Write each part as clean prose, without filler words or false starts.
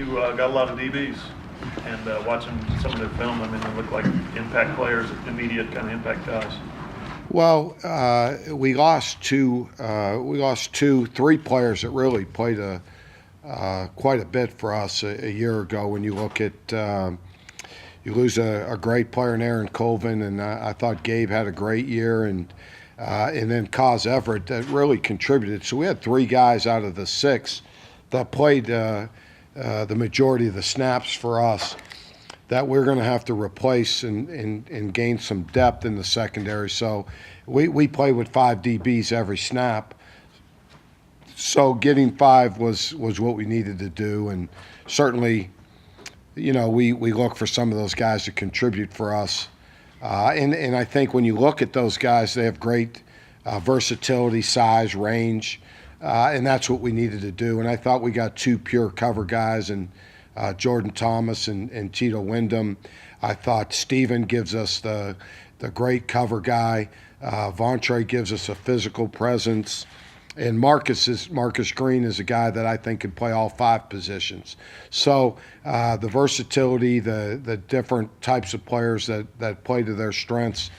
who got a lot of DBs, and watching some of their film, I mean, they look like impact players, immediate kind of impact guys. Well, we lost three players that really played quite a bit for us a year ago. When you look at, you lose a great player in Aaron Colvin, and I thought Gabe had a great year, and then Kaz Everett that really contributed. So we had three guys out of the six that played the majority of the snaps for us that we're going to have to replace and gain some depth in the secondary. So we play with 5 DBs every snap. So getting 5 was what we needed to do, and certainly, we look for some of those guys to contribute for us. And I think when you look at those guys, they have great versatility, size, range, and that's what we needed to do. And I thought we got 2 pure cover guys, and Jordan Thomas and Tito Wyndham. I thought Steven gives us the great cover guy. Vontre gives us a physical presence. And Marcus Green is a guy that I think can play all 5 positions. So the versatility, the different types of players that play to their strengths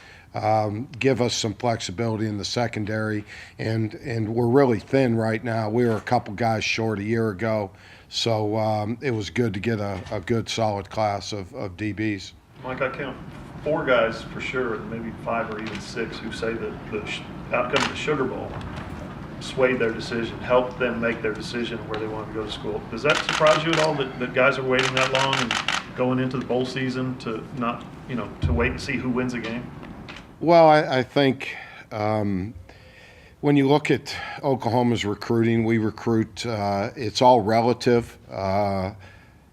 give us some flexibility in the secondary. And we're really thin right now. We were a couple guys short a year ago. So it was good to get a good, solid class of DBs. Mike, I count 4 guys for sure, maybe 5 or even 6, who say that the outcome of the Sugar Bowl swayed their decision, helped them make their decision where they wanted to go to school. Does that surprise you at all that guys are waiting that long and going into the bowl season to not, to wait and see who wins a game? Well, I think when you look at Oklahoma's recruiting, we recruit, it's all relative.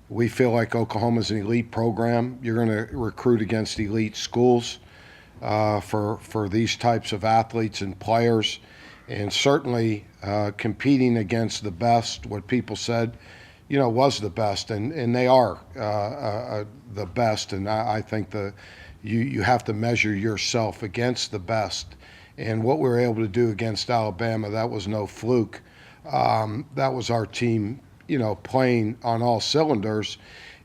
We feel like Oklahoma's an elite program. You're going to recruit against elite schools for these types of athletes and players. And certainly competing against the best, what people said, was the best. And they are the best. And I think you have to measure yourself against the best. And what we were able to do against Alabama, that was no fluke. That was our team, playing on all cylinders.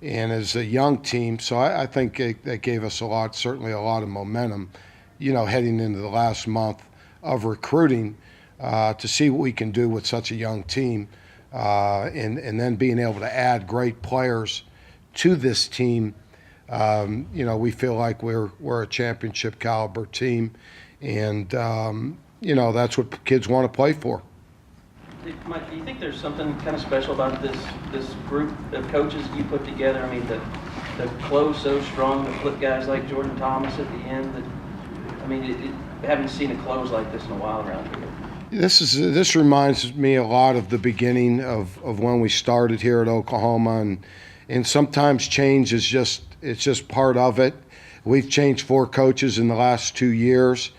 And as a young team, so I think that gave us certainly a lot of momentum, heading into the last month of recruiting to see what we can do with such a young team. And then being able to add great players to this team. We feel like we're a championship caliber team. And, that's what kids want to play for. Mike, do you think there's something kind of special about this group of coaches you put together? I mean, the close so strong to flip guys like Jordan Thomas at the end. I haven't seen a close like this in a while around here. This reminds me a lot of the beginning of when we started here at Oklahoma, and sometimes change is just part of it. We've changed 4 coaches in the last 2 years.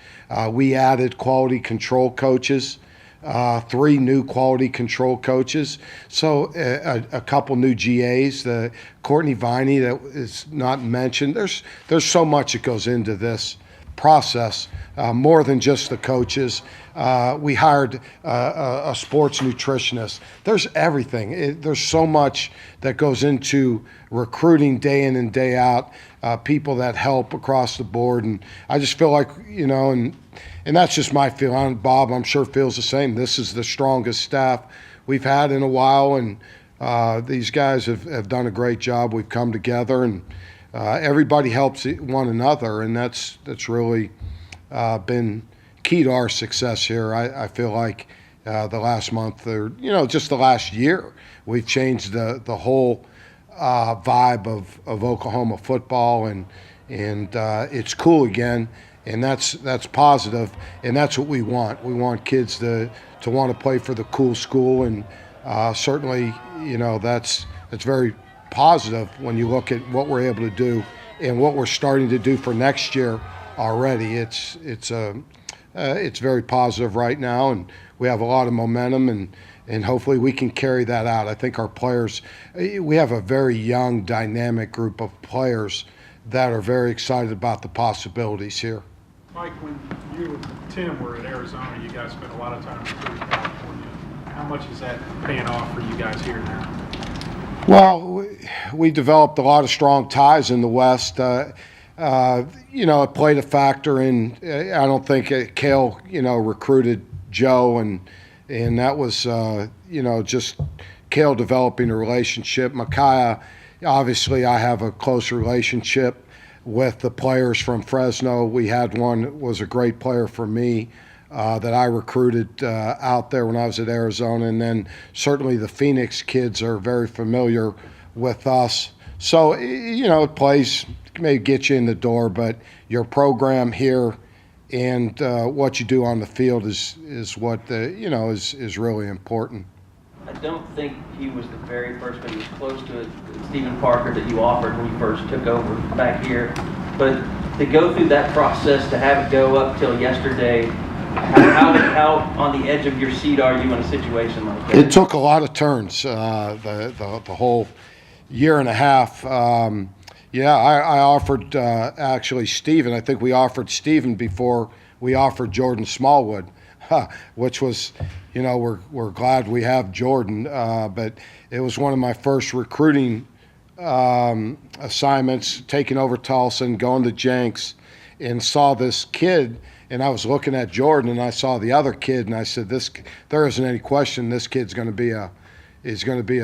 We added quality control coaches, 3 new quality control coaches. So a couple new GAs, the Courtney Viney that is not mentioned. There's so much that goes into this process, more than just the coaches. We hired a sports nutritionist. There's everything. There's so much that goes into recruiting day in and day out, people that help across the board. And I just feel like, and that's just my feeling. Bob, I'm sure, feels the same. This is the strongest staff we've had in a while, and these guys have done a great job. We've come together, and everybody helps one another, and that's really been key to our success here. I feel like the last month, or just the last year, we've changed the whole vibe of Oklahoma football, and it's cool again, and that's positive, and that's what we want. We want kids to want to play for the cool school, and certainly that's very positive when you look at what we're able to do and what we're starting to do for next year already. It's very positive right now, and we have a lot of momentum, and hopefully we can carry that out. I think our players, we have a very young, dynamic group of players that are very excited about the possibilities here. Mike, when you and Tim were at Arizona, you guys spent a lot of time recruiting California. How much is that paying off for you guys here now? Well, we developed a lot of strong ties in the West. It played a factor in. I don't think Cale, recruited Joe, and that was, just Cale developing a relationship. Micaiah, obviously, I have a close relationship with the players from Fresno. We had one that was a great player for me. That I recruited out there when I was at Arizona. And then certainly the Phoenix kids are very familiar with us. So, it plays, may get you in the door, but your program here and what you do on the field is what, is really important. I don't think he was the very first, but he was close to it, Stephen Parker, that you offered when you first took over back here. But to go through that process, to have it go up till yesterday, how on the edge of your seat are you in a situation like that? It took a lot of turns, the whole year and a half. I offered actually Stephen. I think we offered Stephen before we offered Jordan Smallwood, which was, we're glad we have Jordan. But it was one of my first recruiting assignments, taking over Tulsa, going to Jenks, and saw this kid. And I was looking at Jordan, and I saw the other kid, and I said, there isn't any question this kid's going to be a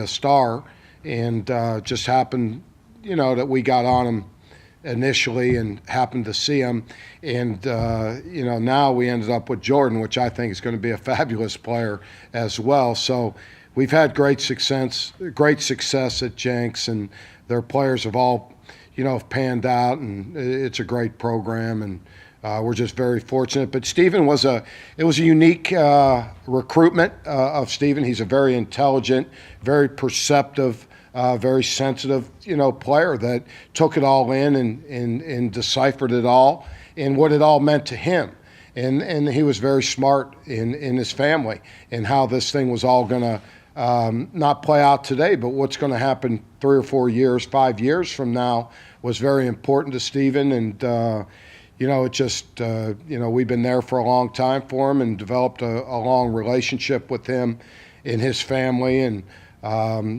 star. And just happened, that we got on him initially and happened to see him. And, now we ended up with Jordan, which I think is going to be a fabulous player as well. So we've had great success at Jenks, and their players have all, panned out, and it's a great program. And we're just very fortunate. But Stephen it was a unique recruitment of Stephen. He's a very intelligent, very perceptive, very sensitive, player that took it all in and deciphered it all and what it all meant to him. And he was very smart in his family and how this thing was all going to not play out today, but what's going to happen 3 or 4 years, 5 years from now was very important to Stephen. And, it just, we've been there for a long time for him and developed a long relationship with him and his family. And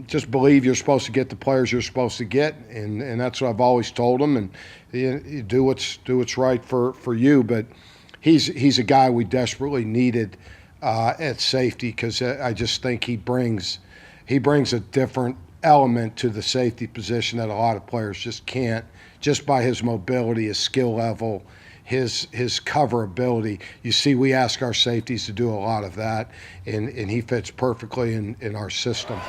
just believe you're supposed to get the players you're supposed to get. And that's what I've always told him. And you do what's right for you. But he's a guy we desperately needed at safety, because I just think he brings a different element to the safety position that a lot of players just can't, just by his mobility, his skill level, his cover ability. You see, we ask our safeties to do a lot of that, and he fits perfectly in our system.